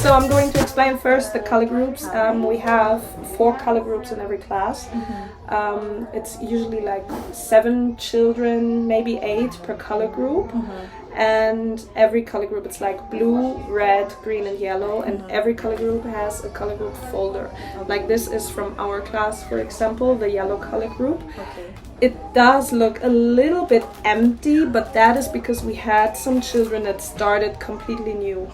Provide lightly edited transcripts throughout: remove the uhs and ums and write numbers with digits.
So I'm going to explain first the color groups. We have 4 color groups in every class. It's usually like 7 children, maybe 8 per color group. And every color group, it's like blue, red, green and yellow, and every color group has a color group folder. Like this is from our class, for example, the yellow color group. It does look a little bit empty, but that is because we had some children that started completely new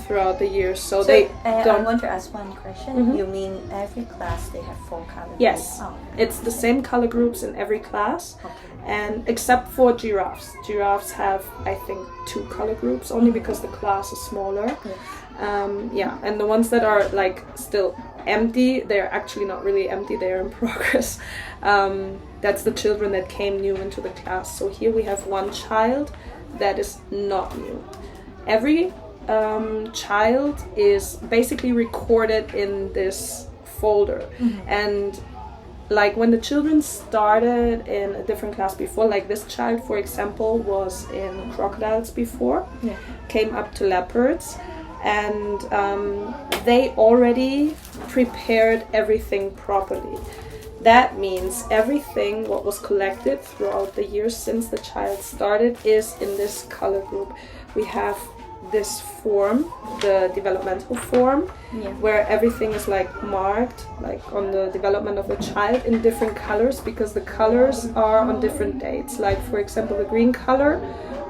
throughout the year, so they don't... I want to ask one question. You mean every class they have 4 color groups? Yes, it's the same color groups in every class. And except for giraffes. Giraffes have, I think, 2 color groups, only because the class is smaller. And the ones that are like still empty, they're actually not really empty, they're in progress. That's the children that came new into the class. So here we have 1 child that is not new. Every child is basically recorded in this folder. And like when the children started in a different class before, like this child, for example, was in crocodiles before, came up to leopards, and they already prepared everything properly. That means everything what was collected throughout the years since the child started is in this color group. We have this form, the developmental form, where everything is like marked like on the development of the child in different colors, because the colors are on different dates. Like for example, the green color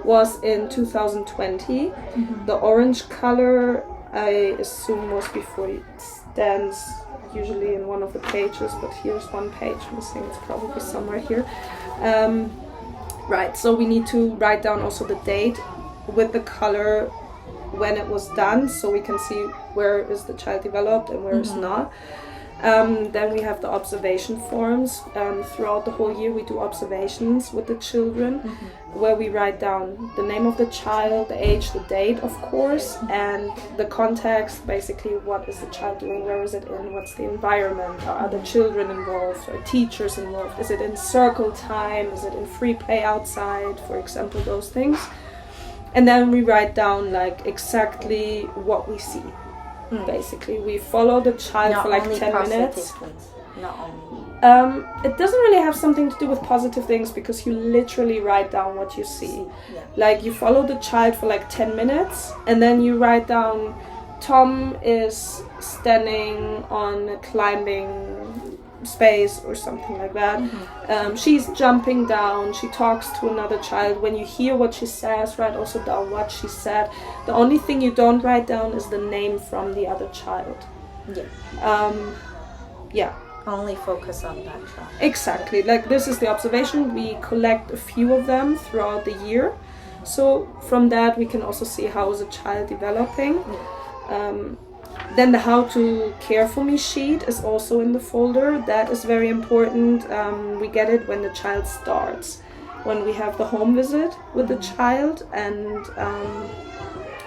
was in 2020. The orange color, I assume, was before. It stands usually in one of the pages, but here's one page missing. It's probably somewhere here. Right, so we need to write down also the date with the color when it was done, so we can see where is the child developed and where is not. Then we have the observation forms. Throughout the whole year we do observations with the children, where we write down the name of the child, the age, the date, of course, and the context, basically what is the child doing, where is it in, what's the environment, are other children involved, are teachers involved, is it in circle time, is it in free play outside, for example, those things. And then we write down like exactly what we see. Basically, we follow the child Not for like only 10 minutes. things. Not only. It doesn't really have something to do with positive things, because you literally write down what you see. Like you follow the child for like 10 minutes, and then you write down Tom is standing on a climbing space or something like that. She's jumping down, she talks to another child. When you hear what she says, write also down what she said. The only thing you don't write down is the name from the other child. Only focus on that child. Exactly, like this is the observation. We collect a few of them throughout the year, so from that we can also see how is a child developing. Then the how to care for me sheet is also in the folder. That is very important. We get it when the child starts, when we have the home visit with the child, and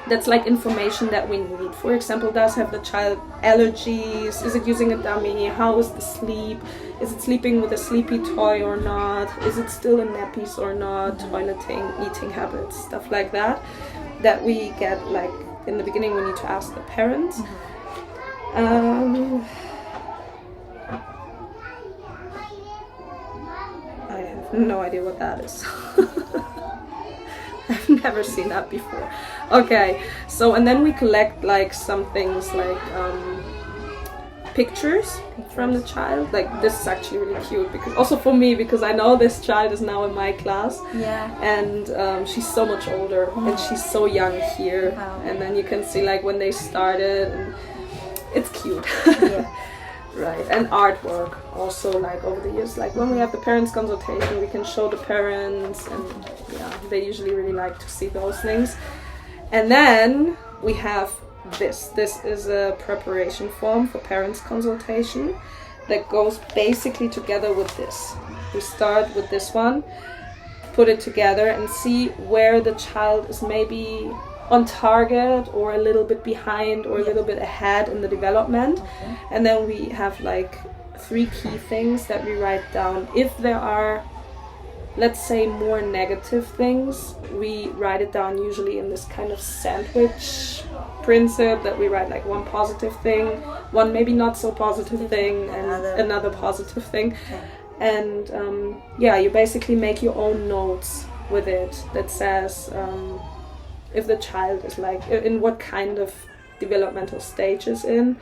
that's like information that we need. For example, does have the child allergies? Is it using a dummy? How is the sleep? Is it sleeping with a sleepy toy or not? Is it still in nappies or not? Toileting, eating habits, stuff like that. That we get like in the beginning. We need to ask the parents. I have no idea what that is. I've never seen that before. Okay, so and then we collect like some things like pictures from the child. Like this is actually really cute, because also for me, because I know this child is now in my class. And she's so much older and she's so young here. And then you can see like when they started, and it's cute. Right, and artwork also, like over the years, like when we have the parents consultation, we can show the parents, and they usually really like to see those things. And then we have this is a preparation form for parents consultation that goes basically together with this. We start with this one, put it together and see where the child is maybe on target or a little bit behind or a little bit ahead in the development. And then we have like 3 key things that we write down. If there are let's say, more negative things, we write it down usually in this kind of sandwich principle, that we write like one positive thing, one maybe not so positive thing, and another positive thing. And you basically make your own notes with it that says if the child is like, in what kind of developmental stage is in,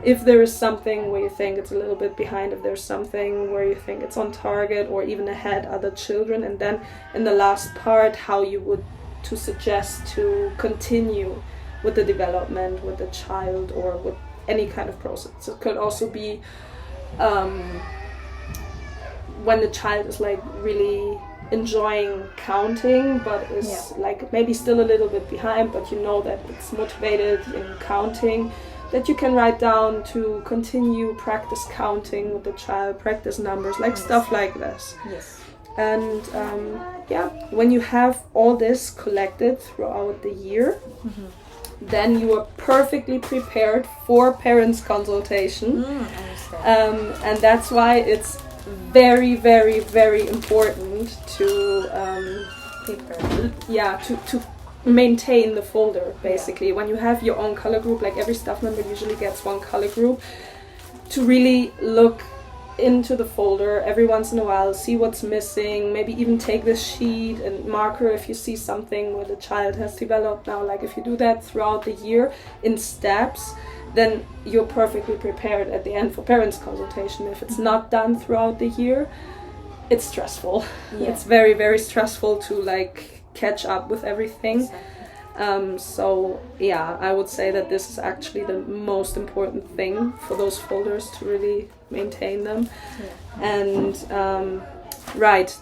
if there is something where you think it's a little bit behind, if there's something where you think it's on target or even ahead other children, and then in the last part how you would to suggest to continue with the development with the child or with any kind of process. It could also be when the child is like really enjoying counting but is like maybe still a little bit behind, but you know that it's motivated in counting, that you can write down to continue practice counting with the child, practice numbers, like stuff like this. Yes. And when you have all this collected throughout the year, then you are perfectly prepared for parents' consultation. I understand. And that's why it's very, very, very important to to maintain the folder, basically. When you have your own color group, like every staff member usually gets one color group, to really look into the folder every once in a while, see what's missing, maybe even take this sheet and marker if you see something where the child has developed now. Like if you do that throughout the year in steps, then you're perfectly prepared at the end for parents' consultation. If it's not done throughout the year, it's stressful. Yeah. It's very, very stressful to like catch up with everything. Exactly. I would say that this is actually the most important thing for those folders, to really maintain them. And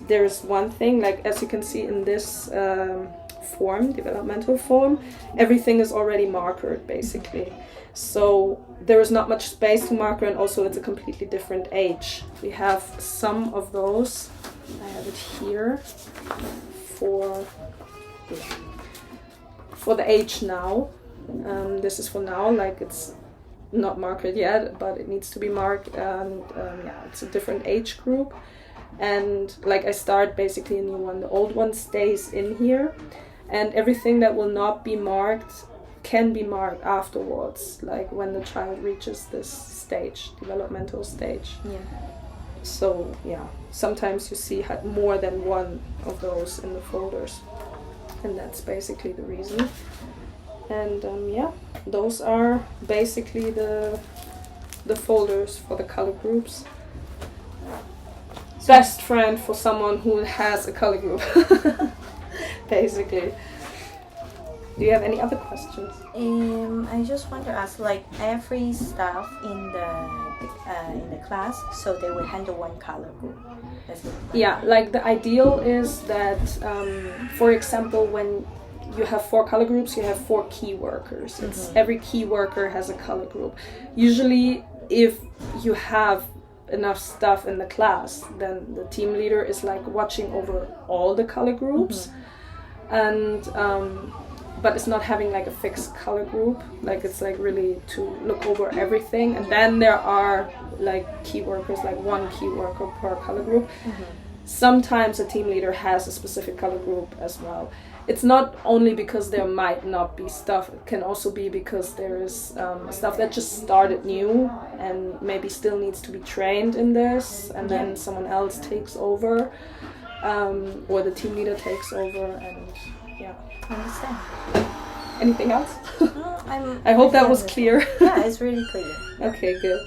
there's one thing, like as you can see in this form, developmental form, everything is already markered basically. So there is not much space to marker, and also it's a completely different age. We have some of those. I have it here for the age now. This is for now, like it's not marked yet, but it needs to be marked, and it's a different age group. And like I start basically a new one. The old one stays in here, and everything that will not be marked can be marked afterwards, like when the child reaches this stage, developmental stage. So sometimes you see more than one of those in the folders, and that's basically the reason. And those are basically the folders for the color groups. Best friend for someone who has a color group, basically. Do you have any other questions? I just want to ask, like every staff in the class, so they will handle one color group. Like the ideal is that, for example, when you have 4 color groups, you have 4 key workers. Every key worker has a color group. Usually, if you have enough stuff in the class, then the team leader is like watching over all the color groups, and but it's not having like a fixed color group. Like it's like really to look over everything. And then there are like key workers, like 1 key worker per color group. Sometimes a team leader has a specific color group as well. It's not only because there might not be stuff, it can also be because there is stuff that just started new and maybe still needs to be trained in this, and then someone else takes over, or the team leader takes over, and I understand. Anything else? I hope that was clear. Yeah, it's really clear. Okay, good.